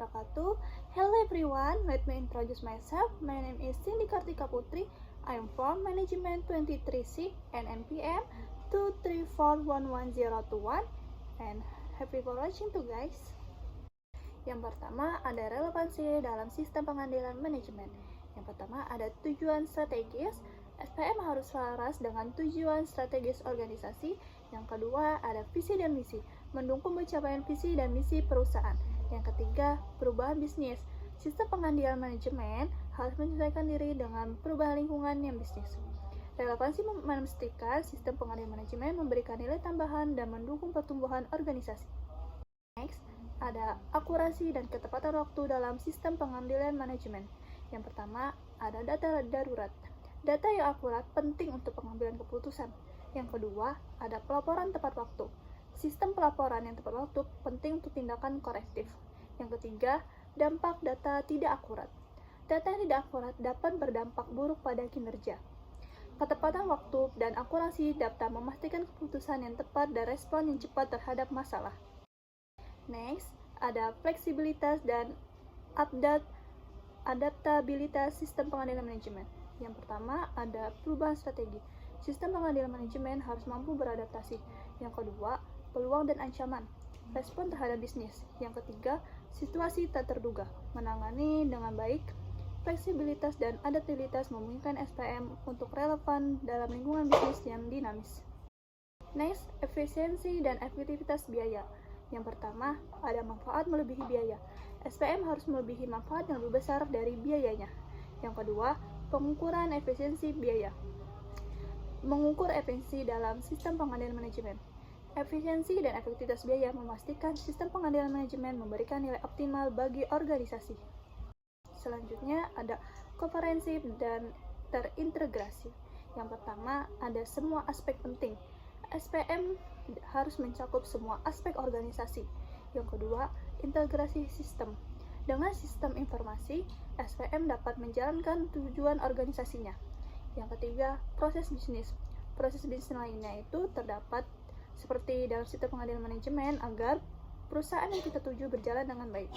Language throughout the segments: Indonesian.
wabarakatuh. Hello everyone, let me introduce myself. My name is Cindy Kartika Putri. I am from Management 23C and NPM 2341101 and happy for watching too guys. Yang pertama ada relevansi dalam sistem pengambilan manajemen. Yang pertama ada tujuan strategis. SPM harus selaras dengan tujuan strategis organisasi. Yang kedua ada visi dan misi, mendukung pencapaian visi dan misi perusahaan. Yang ketiga, perubahan bisnis. Sistem pengambilan manajemen harus menyesuaikan diri dengan perubahan lingkungan yang bisnis. Relevansi memastikan sistem pengambilan manajemen memberikan nilai tambahan dan mendukung pertumbuhan organisasi. Next, ada akurasi dan ketepatan waktu dalam sistem pengambilan manajemen. Yang pertama, ada data darurat. Data yang akurat penting untuk pengambilan keputusan. Yang kedua, ada pelaporan tepat waktu. Sistem pelaporan yang tepat waktu penting untuk tindakan korektif. Yang ketiga, dampak data tidak akurat. Data yang tidak akurat dapat berdampak buruk pada kinerja. Ketepatan waktu dan akurasi dapat memastikan keputusan yang tepat dan respon yang cepat terhadap masalah. Next, ada fleksibilitas dan adaptabilitas sistem pengambilan manajemen. Yang pertama, ada perubahan strategi. Sistem pengambilan manajemen harus mampu beradaptasi. Yang kedua, peluang dan ancaman. Respon terhadap bisnis. Yang ketiga, situasi tak terduga. Menangani dengan baik. Fleksibilitas dan adaptabilitas memungkinkan SPM untuk relevan dalam lingkungan bisnis yang dinamis. Next, efisiensi dan efektivitas biaya. Yang pertama, ada manfaat melebihi biaya. SPM harus melebihi manfaat yang lebih besar dari biayanya. Yang kedua, pengukuran efisiensi biaya. Mengukur efisiensi dalam sistem pengambilan manajemen. Efisiensi dan efektivitas biaya memastikan sistem pengambilan manajemen memberikan nilai optimal bagi organisasi. Selanjutnya ada komprehensif dan terintegrasi. Yang pertama, ada semua aspek penting. SPM harus mencakup semua aspek organisasi. Yang kedua, integrasi sistem. Dengan sistem informasi, SPM dapat menjalankan tujuan organisasinya. Yang ketiga, proses bisnis. Proses bisnis lainnya itu terdapat seperti dalam sistem pengambilan manajemen agar perusahaan yang kita tuju berjalan dengan baik.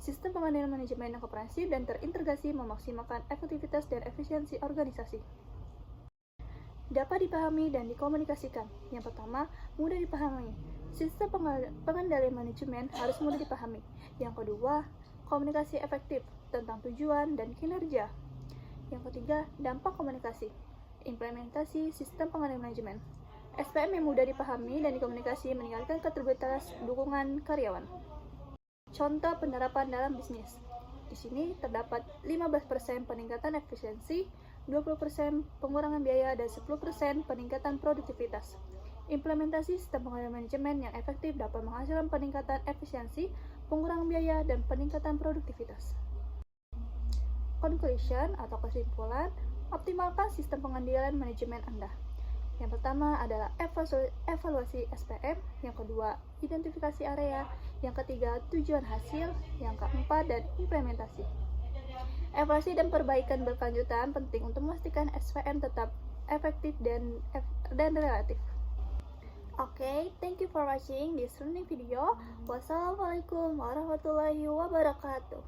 Sistem pengambilan manajemen yang komprehensif dan terintegrasi memaksimalkan efektivitas dan efisiensi organisasi. Dapat dipahami dan dikomunikasikan. Yang pertama, mudah dipahami. Sistem pengendalian manajemen harus mudah dipahami. Yang kedua, komunikasi efektif tentang tujuan dan kinerja. Yang ketiga, dampak komunikasi. Implementasi sistem pengendalian manajemen. SPM yang mudah dipahami dan dikomunikasi meningkatkan keterlibatan dukungan karyawan. Contoh penerapan dalam bisnis. Di sini terdapat 15% peningkatan efisiensi, 20% pengurangan biaya, dan 10% peningkatan produktivitas. Implementasi sistem pengendalian manajemen yang efektif dapat menghasilkan peningkatan efisiensi, pengurangan biaya, dan peningkatan produktivitas. Conclusion atau kesimpulan, optimalkan sistem pengambilan manajemen Anda. Yang pertama adalah evaluasi SPM, yang kedua identifikasi area, yang ketiga tujuan hasil, yang keempat dan implementasi. Evaluasi dan perbaikan berkelanjutan penting untuk memastikan SPM tetap efektif dan relatif. Okay, thank you for watching this learning video. Wassalamualaikum warahmatullahi wabarakatuh.